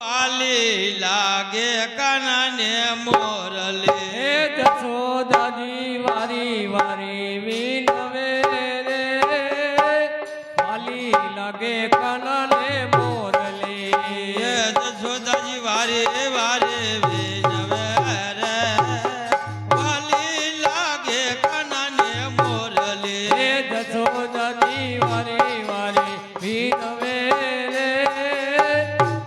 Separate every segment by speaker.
Speaker 1: વાલી લાગે કાનાને મોરલે
Speaker 2: જશોદાજી વારી વારી વિનવે રે વાલી લાગે કાનાને મોરલે
Speaker 1: જશોદાજી વારે વારે વિનવે રે વાલી લાગે કાનાને મોરલે
Speaker 2: જશોદાજી વારી વારી વિનવે રે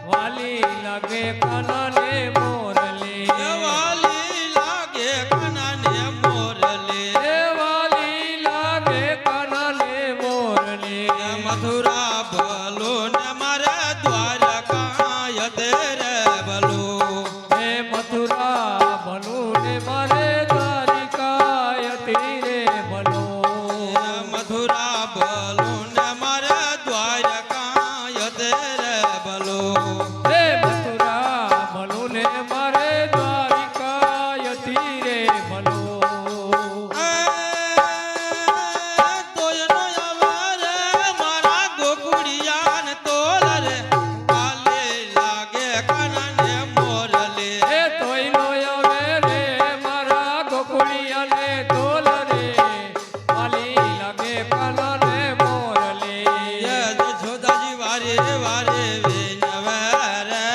Speaker 2: વાલી લાગે કાનાને મોરલે
Speaker 1: વાલી લાગે કાનાને મોરલે
Speaker 2: વાલી લાગે કાનાને મોરલે
Speaker 1: મથુરા ભલો ને મારે દ્વારકા યતે રે ભલો
Speaker 2: હે મથુરા ભલું ને મારે દ્વારિકાયતી રે ભલો
Speaker 1: મથુરા ભલો ને મારે દ્વારકા યતે રે ભલો
Speaker 2: હે મથુરા ભલું ને મારે દ્વારિકાયતી રે ભલો
Speaker 1: તોયનો આવે રે મારા ગોકુળિયા ને તોલ રે વાલે લાગે કાનાને મોરલે
Speaker 2: હે તોયનો આવે રે મારા ગોકુળિયાને તોલ રે વાલી લાગે કાનાને મોરલે
Speaker 1: જશોદાજી વારે વારે વિનવે રે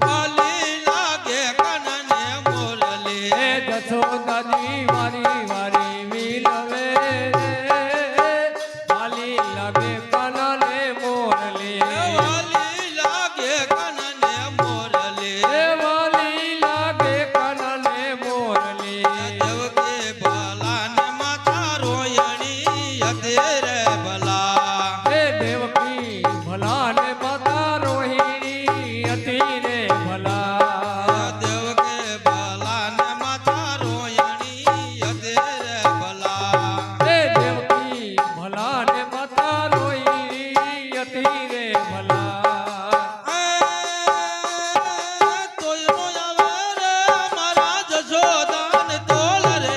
Speaker 1: વાલી લાગે કાનાને મોરલે
Speaker 2: હે જશોદાજી વારી વારી વિનવે રે વાલી લાગે કાનાને મોરલે
Speaker 1: વાલી લાગે કાનાને મોરલે
Speaker 2: હે વાલી લાગે કાનાને મોરલે
Speaker 1: દેવકે ભલા ને માતા રોયણી યતે રે ભલા
Speaker 2: હે દેવકી ભલા ને માતા રોહિણી હતી રે ભલા
Speaker 1: દેવકે ભલા ને માતા રોયણી યતે રે ભલા
Speaker 2: હે દેવકી ભલા ને માતા રોહિણી હતી રે ભલા
Speaker 1: તોયનો આવે રે મારા જશોદાન તોલ રે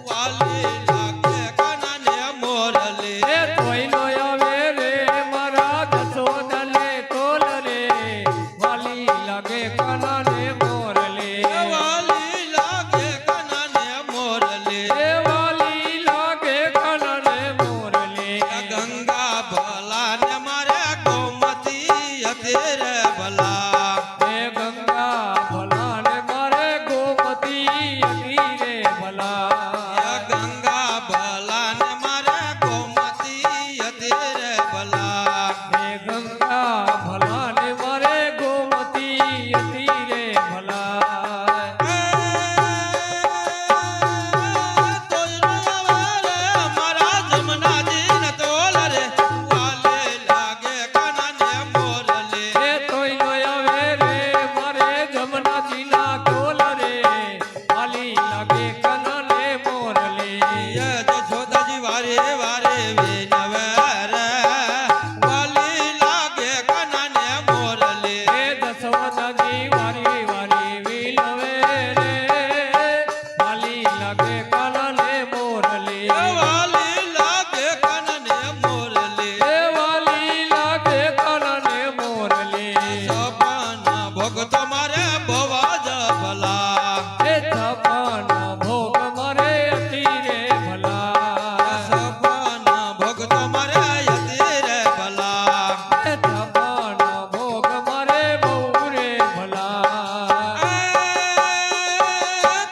Speaker 1: વાલી લાગે કાનાને મોરલે
Speaker 2: હે તોયનો આવે રે મારા જશોદાને તોલ રે વાલી લાગે કાનાને મોરલે
Speaker 1: વાલી લાગે કાનાને મોરલે
Speaker 2: હે વાલી લાગે કાનાને મોરલે
Speaker 1: ગંગા ભલા ને મારે ગોમતી યતે રે ભલા
Speaker 2: હે ગંગા ભલા ને મારે ગોમતી હતી રે ભલા
Speaker 1: ગંગા ભલા ને મારે ગોમતી યતે રે ભલા
Speaker 2: હે ગંગા ભલા ને મારે ગોમતી હતી રે ભલા
Speaker 1: તોયનો આવે રે મારા જમનાજી ને તોલ રે વાલે લાગે કાનાને મોરલે
Speaker 2: હે તોયનો આવે રે મારે જમનાજીના તોલ રે વાલી લાગે કાનાને મોરલે
Speaker 1: જશોદાજી વારે વારે વિનવે રે વાલી લાગે કાનાને મોરલે
Speaker 2: હે જશોદાજી વારી વારી વિનવે રે વાલી લાગે કાનાને મોરલે
Speaker 1: વાલી લાગે કાનાને મોરલે
Speaker 2: હે વાલી લાગે કાનાને મોરલે
Speaker 1: સપના ભોગતો મારે ભવાજ ભલા
Speaker 2: હે છપ્પન ભોગ મારે હતી રે ભલા
Speaker 1: સપના ભોગતો મારે યતિ રે ભલા
Speaker 2: હે છપ્પન ભોગ મારે બહુ રે ભલા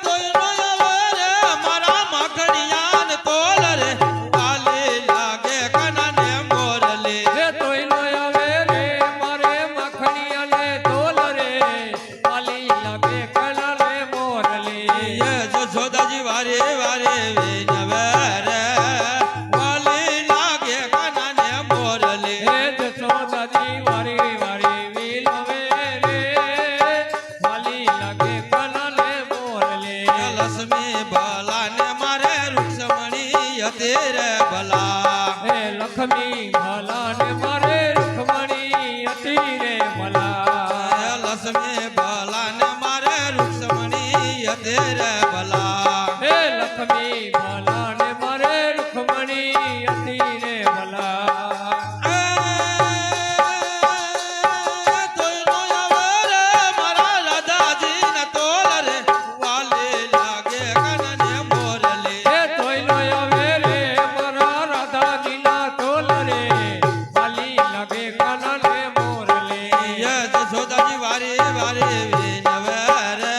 Speaker 1: તોયનો આવે રે મારા માખણિયા ને તોલ રે વાલી લાગે કાનાને મોરલે
Speaker 2: હે તોયનો આવે રે મારે માખણિયાને તોલ રે વાલી લાગે કાનાને મોરલે
Speaker 1: જશોદાજી વારે વારે વિનવે રે વાલી લાગે કાનાને મોરલે
Speaker 2: હે જશોદાજી વારી વારી વિનવે રે વાલી લાગે કાનાને મોરલે
Speaker 1: લક્ષ્મી ભલા ને મારે રૂક્ષમણી યતે રે ભલા
Speaker 2: હે લક્ષ્મી ભલા ને મારે રૂખમણી હતી રે ભલા
Speaker 1: લક્ષ્મી ભલા ને મારે રૂક્ષમણી યતે રે ભલા
Speaker 2: હે લક્ષ્મી ભલા ને મારે રૂખમણી હતી રે ભલા
Speaker 1: તોયનો આવે જશોદાજી વારે વારે વિનવે રે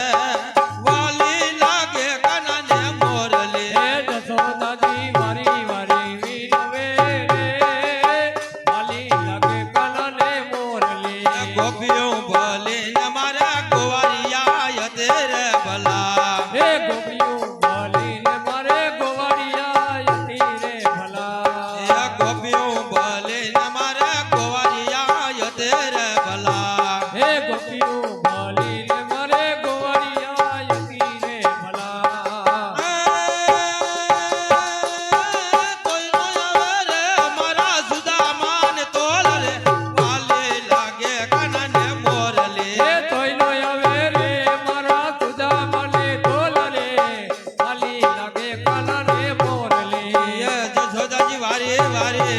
Speaker 1: વાલી લાગે કનને મોરલી
Speaker 2: હે જશોદાજી વારી વારી વિનવે રે વાલી લાગે કનને મોરલી
Speaker 1: ગોપીઓ ભલે ને મારા ગોવારિયા તેરે ભલા
Speaker 2: હે ગોપીઓ ભલીને મારે ગોવાળિયા યતી રે ભલા
Speaker 1: ગોપીઓ ભલે ને મારા ગોવારિયા તેરે ભલા
Speaker 2: હે ગોપીઓ ભલીને મારે ગોવાળિયા યતી રે ભલા
Speaker 1: કોઈ નો આવે રે મારા સુદામાન તોલ રે વાલે લાગે કનને મોરલી
Speaker 2: હે તોયનો આવે રે મારા સુદામાને તોલ રે વાલી લાગે કનને મોરલી
Speaker 1: જશોદાજી વારે વારે